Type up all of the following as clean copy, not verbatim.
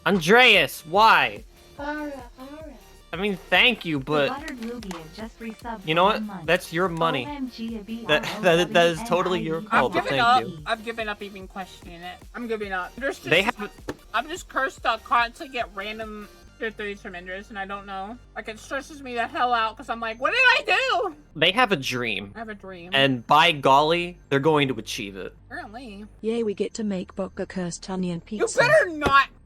Andreas, why? Alright. I mean, thank you, but you know what? That's your money. That is totally your call, but thank you. I've given up even questioning it. I'm giving up. They have. I'm just cursed to constantly get random tier 3s from Indris, and I don't know. Like, it stresses me the hell out because I'm like, what did I do? They have a dream. I have a dream. And by golly, they're going to achieve it. Apparently. Yay, we get to make Boca cursed onion pizza.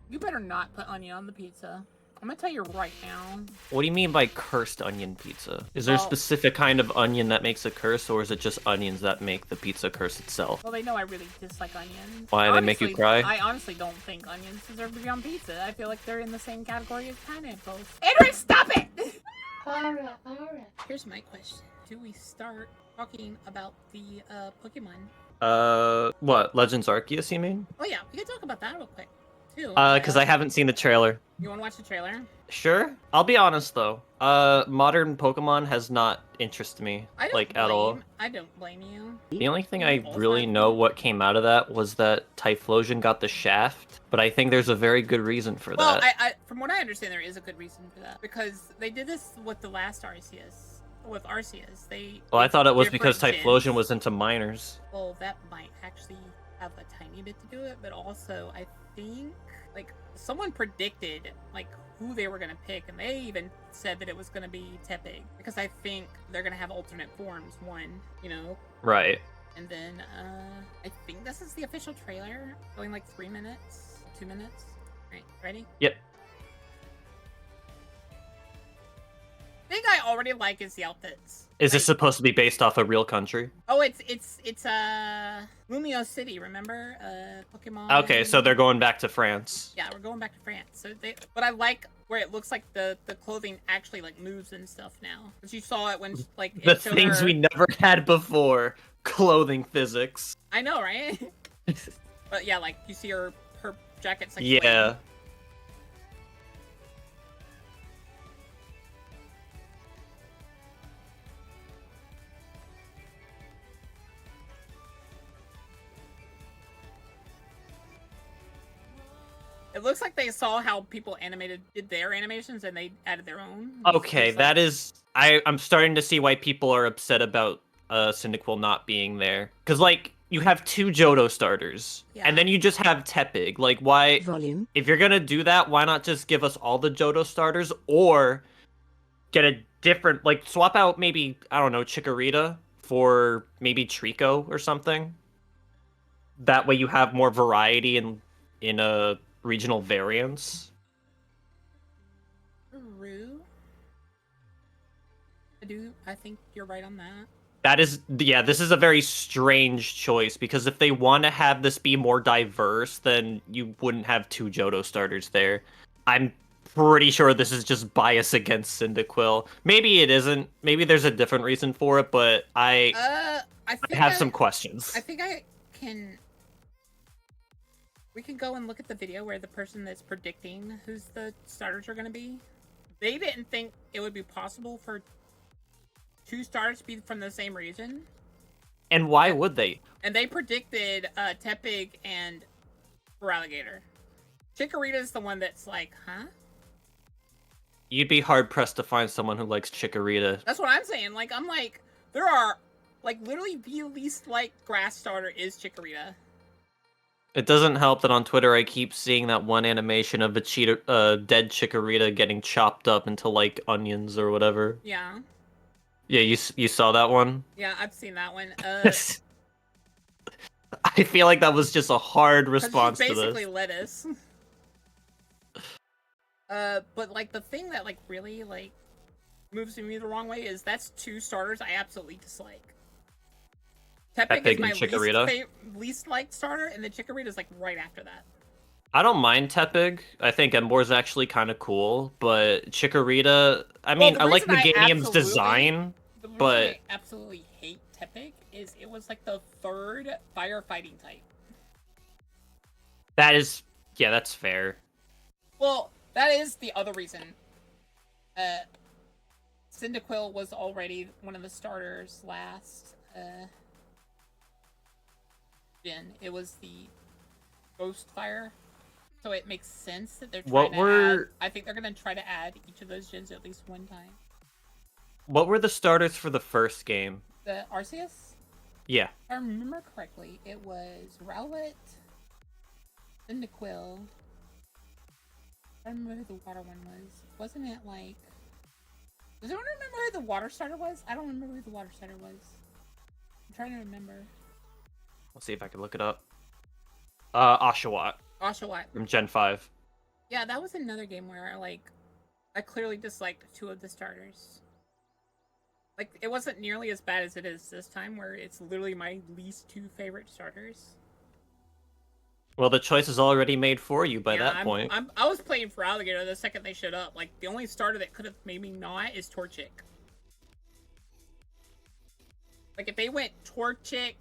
You better not put onion on the pizza. I'm gonna tell you right now. What do you mean by cursed onion pizza? Is there a specific kind of onion that makes a curse, or is it just onions that make the pizza curse itself? Well, they know I really dislike onions. Why, honestly, they make you cry? I honestly don't think onions deserve to be on pizza. I feel like they're in the same category as pineapples. Andrew, stop it! Alright. Here's my question. Do we start talking about the Pokemon? What? Legends Arceus, you mean? Oh yeah, we can talk about that real quick, too. Because I haven't seen the trailer. You wanna watch the trailer? Sure. I'll be honest, though. Modern Pokemon has not interested me, at all. I don't blame you. The only thing I really know what came out of that was that Typhlosion got the shaft, but I think there's a very good reason for that. Well, from what I understand, there is a good reason for that. Because they did this with the last Arceus. With Arceus, Well, I thought it was because Typhlosion was into minors. Well, that might actually have a tiny bit to do with it, but also, I think, like, someone predicted, like, who they were going to pick, and they even said that it was going to be Tepig, because I think they're going to have alternate forms, you know? Right. And then, I think this is the official trailer, going like 3 minutes, 2 minutes. Alright, ready? Yep. Thing I already like is the outfits. Is this supposed to be based off a real country? Oh, it's Lumio City, remember? Pokemon. Okay, so they're going back to France. Yeah, we're going back to France. So but I like where it looks like the clothing actually like moves and stuff now. Because you saw it when like the things we never had before, clothing physics. I know, right? But yeah, like you see her jacket's like yeah. It looks like they saw how people did their animations and they added their own. Okay, that is... I'm starting to see why people are upset about Cyndaquil not being there. Because, like, you have 2 Johto starters, and then you just have Tepig. Like, why... Volume. If you're gonna do that, why not just give us all the Johto starters, or get a different... Like, swap out maybe, I don't know, Chikorita for maybe Trico or something? That way you have more variety in a... regional variants. I think you're right on that. That is, yeah, this is a very strange choice, because if they want to have this be more diverse, then you wouldn't have 2 Johto starters there. I'm pretty sure this is just bias against Cyndaquil. Maybe it isn't. Maybe there's a different reason for it, but I have some questions. I think I can... We can go and look at the video where the person that's predicting who's the starters are going to be. They didn't think it would be possible for 2 starters to be from the same region. And why would they? And they predicted Tepig and Feraligatr. Chikorita's the one that's like, huh? You'd be hard-pressed to find someone who likes Chikorita. That's what I'm saying. Like, I'm like, there are, like, literally the least liked grass starter is Chikorita. It doesn't help that on Twitter I keep seeing that one animation of a dead Chikorita getting chopped up into, like, onions or whatever. Yeah. Yeah, you saw that one? Yeah, I've seen that one. I feel like that was just a hard response to this. Basically lettuce. But, like, the thing that, like, really, like, moves me the wrong way is that's 2 starters I absolutely dislike. Tepig is my least liked starter, and the Chikorita's like right after that. I don't mind Tepig. I think Emboar's actually kind of cool, but Chikorita, I mean, I like Meganium's design, but... I absolutely hate Tepig is it was like the 3rd firefighting type. That is... Yeah, that's fair. Well, that is the other reason. Cyndaquil was already one of the starters last... It was the Ghost Fire. So it makes sense that they're trying What to were- add... I think they're going to try to add each of those gens at least one time. What were the starters for the first game? The Arceus? Yeah. If I remember correctly, it was Rowlet, Cyndaquil. I don't remember who the water one was. Wasn't it like... Does anyone remember who the water starter was? I don't remember who the water starter was. I'm trying to remember. Let's see if I can look it up. Oshawott Oshawott. from Gen 5. Yeah, that was another game where, like, I clearly disliked two of the starters. Like, it wasn't nearly as bad as it is this time, where it's literally my least two favorite starters. Well, the choice is already made for you by that point. I was playing for Alligator the second they showed up. Like, the only starter that could have made me not is Torchic. Like, if they went Torchic,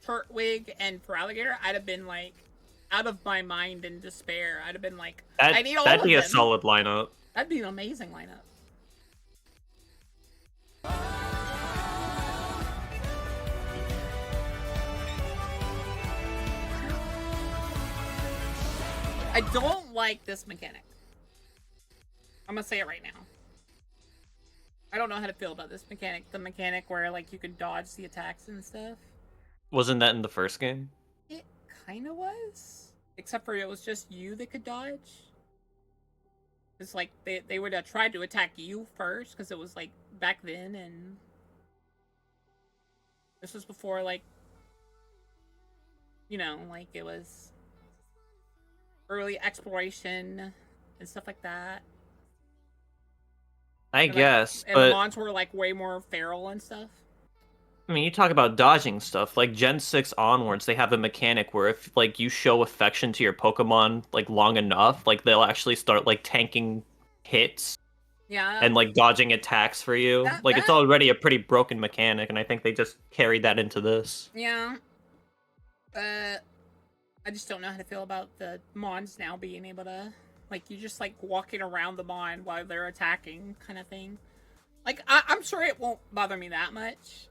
Turtwig, and for Alligator, I'd have been, like, out of my mind in despair. I'd have been like, I need all of them. That'd be a solid lineup. That'd be an amazing lineup. I don't like this mechanic. I'm gonna say it right now. I don't know how to feel about this mechanic. The mechanic where, like, you could dodge the attacks and stuff. Wasn't that in the first game? It kind of was. Except for it was just you that could dodge. It's like, they would have tried to attack you first, because it was, like, back then, and... This was before, like... You know, like, it was... early exploration and stuff like that. I guess, and but... the mons were, like, way more feral and stuff. I mean, you talk about dodging stuff. Like, Gen 6 onwards, they have a mechanic where if, like, you show affection to your Pokemon, like, long enough, like, they'll actually start, like, tanking hits. Yeah. And, like, dodging attacks for you. It's already a pretty broken mechanic, and I think they just carried that into this. Yeah. I just don't know how to feel about the mons now being able to... Like, you just, like, walking around the mon while they're attacking kind of thing. Like, I'm sure it won't bother me that much.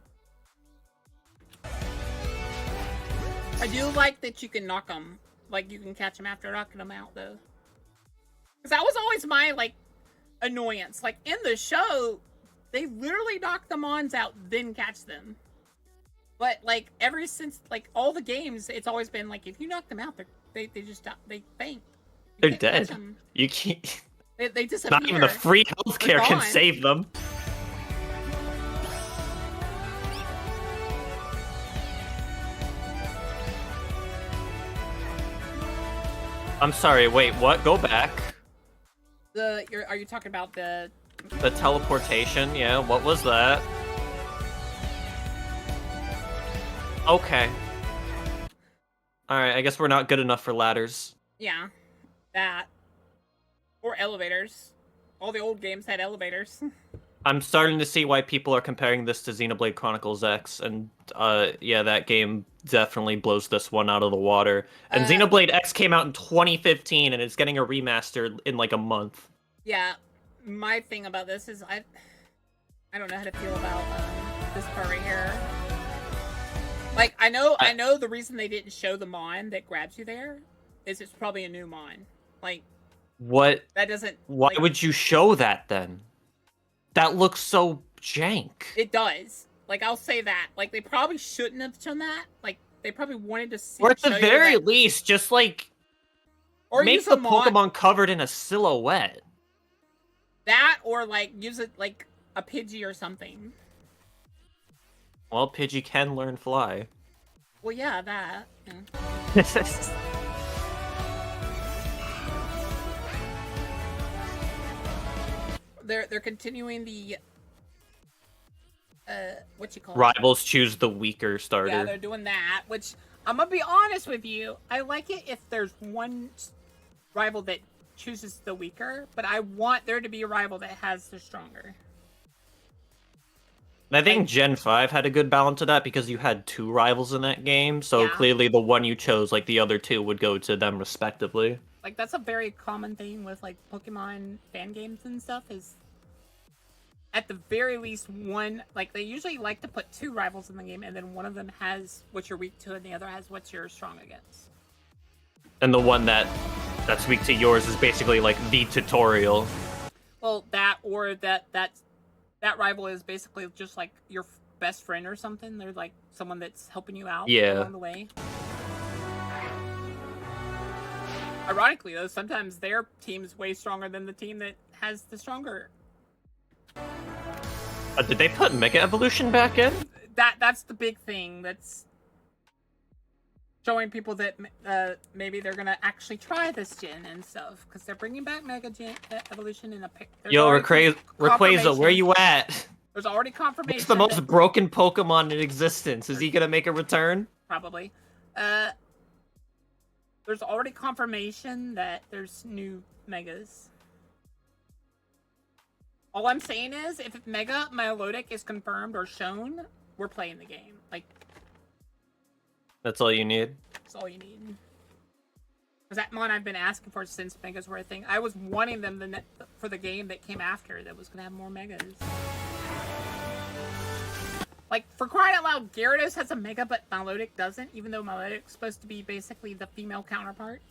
I do like that you can knock them. Like, you can catch them after knocking them out, though. Because that was always my, like, annoyance. Like, in the show, they literally knock the mons out, then catch them. But, like, ever since, like, all the games, it's always been, like, if you knock them out, they just, they faint. They're dead. You can't... They disappear. Not even the free healthcare can save them. I'm sorry, wait, what? Go back. Are you talking about the teleportation? Yeah, what was that? Okay. Alright, I guess we're not good enough for ladders. Yeah, that. Or elevators. All the old games had elevators. I'm starting to see why people are comparing this to Xenoblade Chronicles X, and yeah, that game definitely blows this one out of the water. And Xenoblade X came out in 2015, and it's getting a remaster in like a month. Yeah, my thing about this is I don't know how to feel about this part right here. Like, I know the reason they didn't show the mon that grabs you there is it's probably a new mon. Like, what? That doesn't. Why like, would you show that then? That looks so jank. It does. Like, I'll say that. Like, they probably shouldn't have shown that. Like, they probably wanted to see. Or at the very least, just like, or make the Pokemon covered in a silhouette. That, or like use it like a Pidgey or something. Well, Pidgey can learn fly. Well, yeah, that. Yeah. They're continuing the what you call Rivals choose the weaker starter. Yeah, they're doing that, which I'm gonna be honest with you. I like it if there's one rival that chooses the weaker, but I want there to be a rival that has the stronger. And I think Gen 5 had a good balance of that because you had two rivals in that game, so clearly the one you chose, like the other two, would go to them respectively. Like, that's a very common thing with, like, Pokemon fan games and stuff, is at the very least one, like, they usually like to put two rivals in the game, and then one of them has what you're weak to, and the other has what you're strong against. And the one that's weak to yours is basically like the tutorial. Well, that or that rival is basically just like your best friend or something. They're like someone that's helping you out along the way. Ironically, though, sometimes their team's way stronger than the team that has the stronger. Did they put Mega Evolution back in? That's the big thing. That's showing people that maybe they're gonna actually try this gen and stuff because they're bringing back Mega Evolution in a. Yo, Rayquaza, where you at? There's already confirmation. It's the most broken Pokemon in existence. Is he gonna make a return? Probably. There's already confirmation that there's new Megas. All I'm saying is, if Mega Milotic is confirmed or shown, we're playing the game. Like, that's all you need? That's all you need. Because that one I've been asking for since Megas were a thing. I was wanting them for the game that came after that was going to have more Megas. Like, for crying out loud, Gyarados has a Mega, but Milotic doesn't, even though Milotic's supposed to be basically the female counterpart.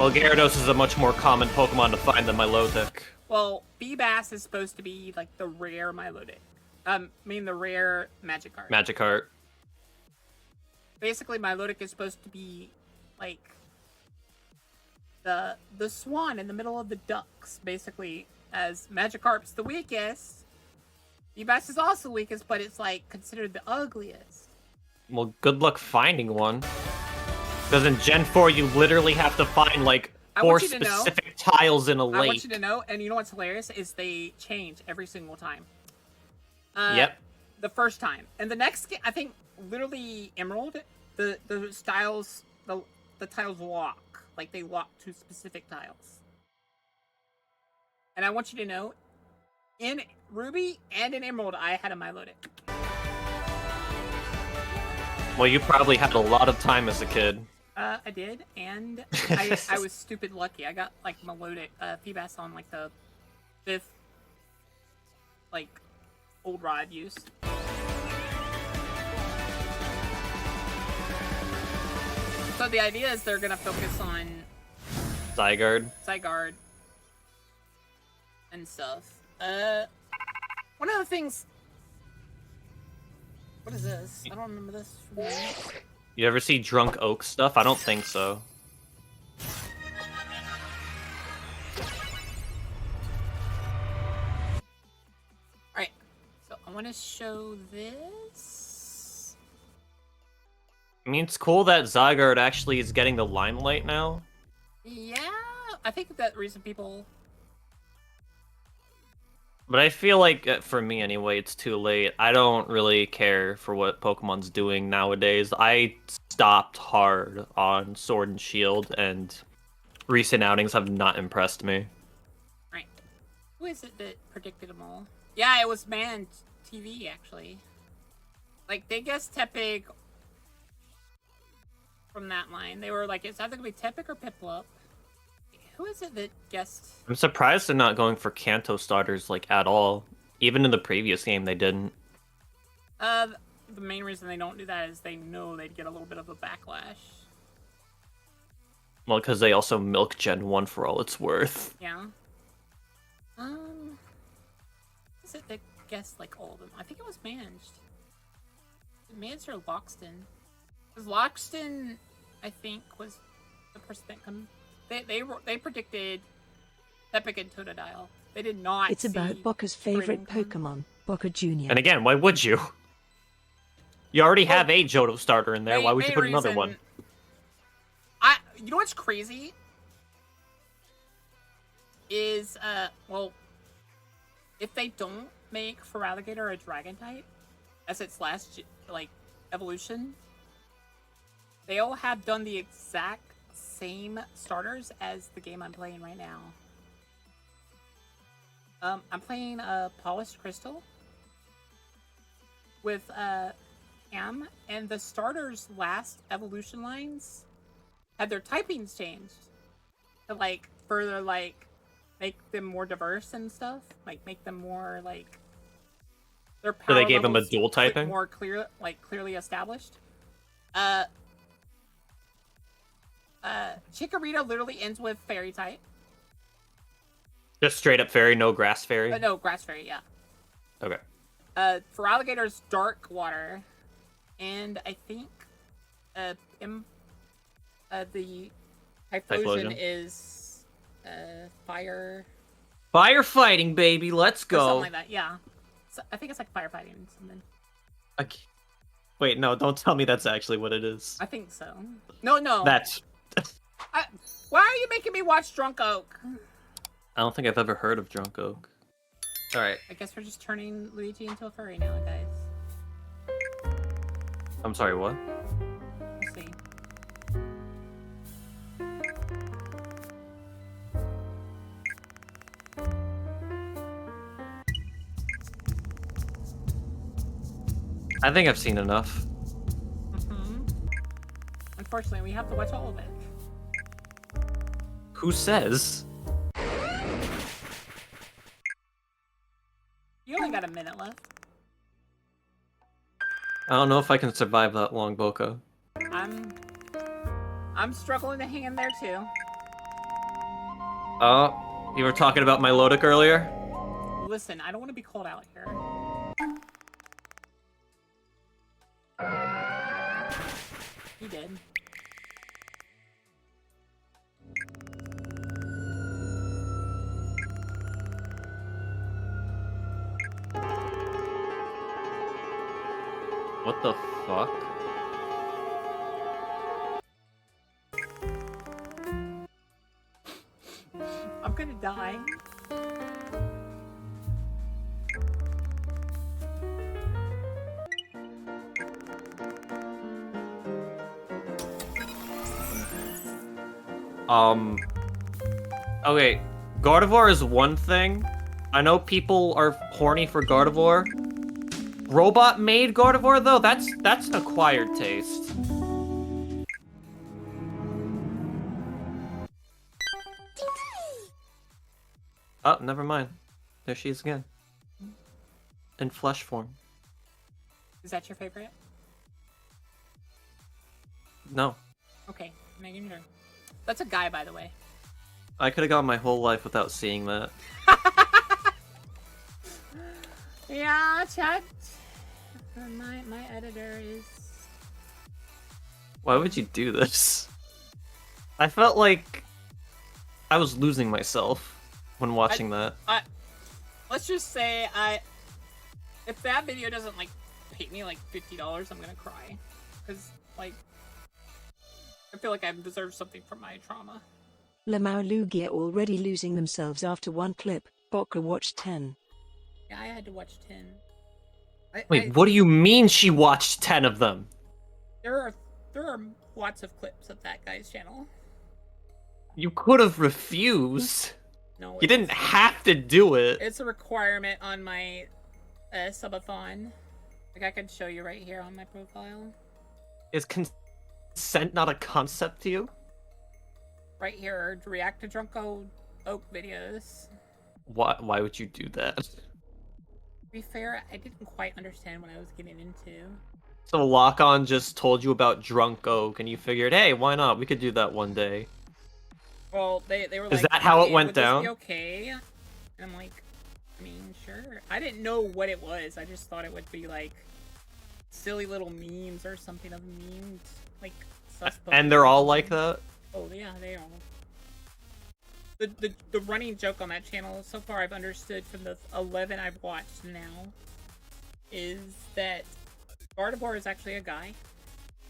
Well, Gyarados is a much more common Pokemon to find than Milotic. Well, Feebas is supposed to be, like, the rare Milotic. The rare Magikarp. Magikarp. Basically, Milotic is supposed to be, like, the swan in the middle of the ducks, basically, as Magikarp's the weakest. Feebas is also weakest, but it's, like, considered the ugliest. Well, good luck finding one. Because in Gen 4, you literally have to find, like, 4 specific tiles in a lake. I want you to know, and you know what's hilarious, is they change every single time. Yep. The first time. And the next game, I think, literally Emerald, the styles, the tiles lock. Like, they lock to specific tiles. And I want you to know, in Ruby and in Emerald, I had a Milotic. Well, you probably had a lot of time as a kid. I did, and I was stupid lucky. I got, like, Milotic, Feebas on, like, the 5th, like, old rod use. So the idea is they're gonna focus on Zygarde, and stuff. One of the things. What is this? I don't remember this from me. You ever see Drunk Oak stuff? I don't think so. Alright, so I want to show this. I mean, it's cool that Zygarde actually is getting the limelight now. Yeah, I think that reason people... But I feel like, for me anyway, it's too late. I don't really care for what Pokemon's doing nowadays. I stopped hard on Sword and Shield, and recent outings have not impressed me. Right. Who is it that predicted them all? Yeah, it was Man TV, actually. Like, they guessed Tepig from that line. They were like, it's either going to be Tepig or Piplup. Who is it that guessed? I'm surprised they're not going for Kanto starters, like, at all. Even in the previous game, they didn't. The main reason they don't do that is they know they'd get a little bit of a backlash. Well, because they also milk Gen 1 for all it's worth. Yeah. Is it that guessed, like, all of them? I think it was Manged. Manged or Loxton? Because Loxton, I think, was the person that come... They predicted Tepig and Totodile. They did not. It's about Boka's favorite Pokemon, Boka Jr. And again, why would you? You already have a Johto starter in there. Why would you put another one? You know what's crazy? Is well, if they don't make Feraligatr a Dragon type as its last evolution, they all have done the exact same starters as the game I'm playing right now. I'm playing Polished Crystal with Am, and the starters' last evolution lines had their typings changed to like further like make them more diverse and stuff, like make them more like their power. So they gave them a dual typing, more clearly established. Chikorita literally ends with fairy type. Just straight up fairy, no grass fairy? No, grass fairy, yeah. Okay. For alligators, dark water. And I think the Typhlosion is fire. Firefighting, baby, let's go. Or something like that, yeah. So, I think it's like firefighting or something. Wait, no, don't tell me that's actually what it is. I think so. No. That's... Why are you making me watch Drunk Oak? I don't think I've ever heard of Drunk Oak. Alright. I guess we're just turning Luigi into a furry now, guys. I'm sorry, what? Let's see. I think I've seen enough. Unfortunately, we have to watch all of it. Who says? You only got a minute left. I don't know if I can survive that long, Boka. I'm struggling to hang in there too. Oh, you were talking about my Lodic earlier? Listen, I don't want to be called out here. He did. What the fuck? I'm gonna die. Okay, Gardevoir is one thing. I know people are horny for Gardevoir. Robot-made Gardevoir, though, that's an acquired taste. Oh, never mind. There she is again. In flesh form. Is that your favorite? No. Okay, making sure. That's a guy, by the way. I could have gone my whole life without seeing that. Yeah, chat. My editor is... Why would you do this? I felt like I was losing myself when watching that. Let's just say if that video doesn't like pay me like $50, I'm gonna cry, because like I feel like I deserve something from my trauma. Lamau Lugia already losing themselves after one clip. Boka watched 10. Yeah, I had to watch 10. Wait, what do you mean she watched 10 of them? There are lots of clips of that guy's channel. You could have refused. No, You didn't have to do it. It's a requirement on my subathon. Like I can show you right here on my profile. Is consent not a concept to you? Right here, to react to Drunk Oak videos. Why would you do that? To be fair, I didn't quite understand what I was getting into. So Lock-On just told you about Drunk Oak, and you figured, hey, why not? We could do that one day. Well, they were like, Is that how it "Hey, went would this down?" be okay? And I'm like, I mean, sure. I didn't know what it was. I just thought it would be like silly little memes or something of memes, like sus And they're all like that? Oh yeah, they are. The running joke on that channel so far I've understood from the 11 I've watched now is that Gardevoir is actually a guy.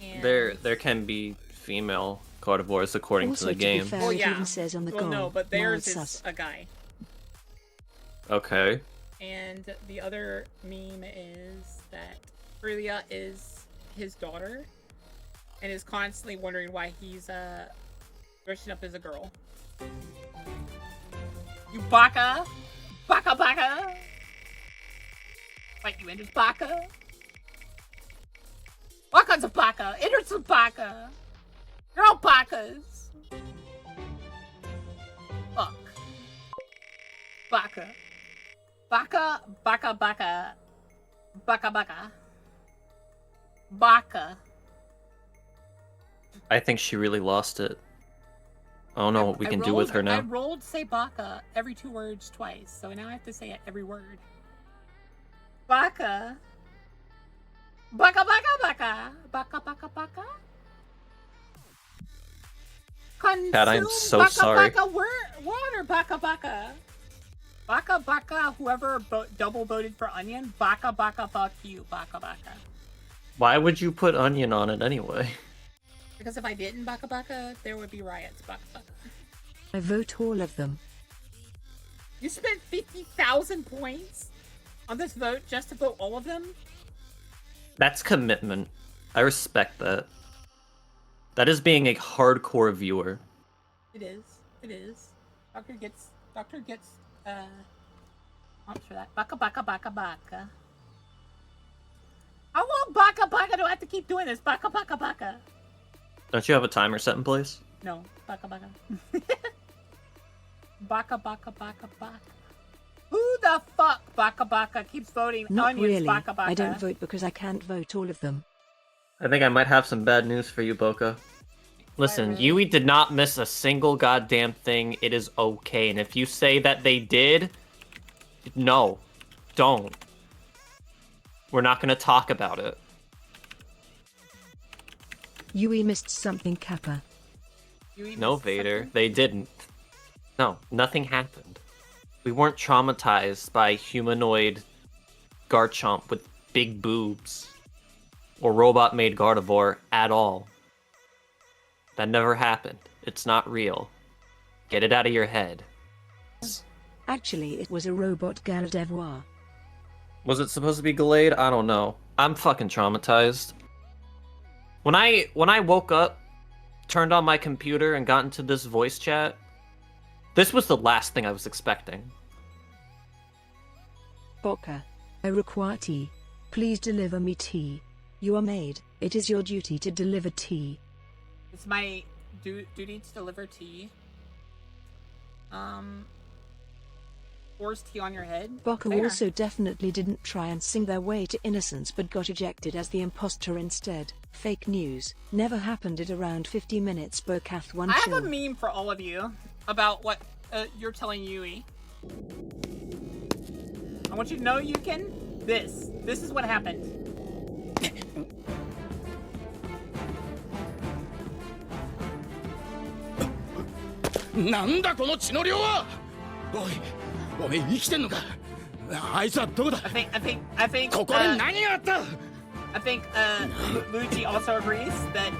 And There can be female Gardevoirs according Also, to the game. be fair, Well, it yeah. even says on the well, goal, no, but theirs mild is sus. a guy. Okay. And the other meme is that Freya is his daughter and is constantly wondering why he's dressing up as a girl. You baka! Baka baka! Fight you into baka! Baka's a baka! Enter's a baka! You're all bakas! Fuck. Baka. Baka, baka, baka. Baka, baka. Baka. I think she really lost it. I don't know what we can do with her I now. rolled say baka every 2 words twice, so now I have to say it every word. Baka. Baka baka baka. Baka baka baka. Consume Cat, I am so baka, sorry. Baka water baka baka. Baka baka, whoever double voted for onion, baka baka fuck you, baka baka. Why would you put onion on it anyway? Because if I didn't baka baka, there would be riots, baka baka. I vote all of them. You spent 50,000 points on this vote just to vote all of them? That's commitment. I respect that. That is being a hardcore viewer. It is. It is. Doctor gets prompts for that. Baka baka baka baka. How long baka baka do I have to keep doing this? Baka baka baka. Don't you have a timer set in place? No. Baka baka. Baka baka baka baka. Who the fuck baka baka keeps voting Not onions really. baka baka? I don't vote because I can't vote all of them. I think I might have some bad news for you, Boka. Listen, Yui did not miss a single goddamn thing. It is okay. And if you say that they did, no, don't. We're not going to talk about it. Yui missed something, Kappa. No, Vader, they didn't. No, nothing happened. We weren't traumatized by humanoid Garchomp with big boobs. Or robot-made Gardevoir at all. That never happened. It's not real. Get it out of your head. Actually, it was a robot Gardevoir. Was it supposed to be Gallade? I don't know. I'm fucking traumatized. When I woke up, turned on my computer, and got into this voice chat, this was the last thing I was expecting. Boka. I require tea. Please deliver me tea. You are maid. It is your duty to deliver tea. It's my duty to deliver tea. Pours tea on your head. Boka Fair. also definitely didn't try and sing their way to innocence but got ejected as the imposter instead. Fake news. Never happened at around 50 minutes. Bokath one I chill. have a meme for all of you about what you're telling Yui. I want you to know, Yukin, this is what happened. なんだこの血の量は。おい、おめえ生きてんのか。あいつはどこだ。 I think ここで何があった。 I think Luigi also agrees that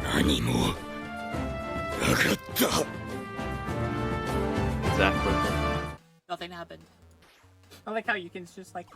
何もなかった。 Exactly. nothing happened. I like how Yukin's just like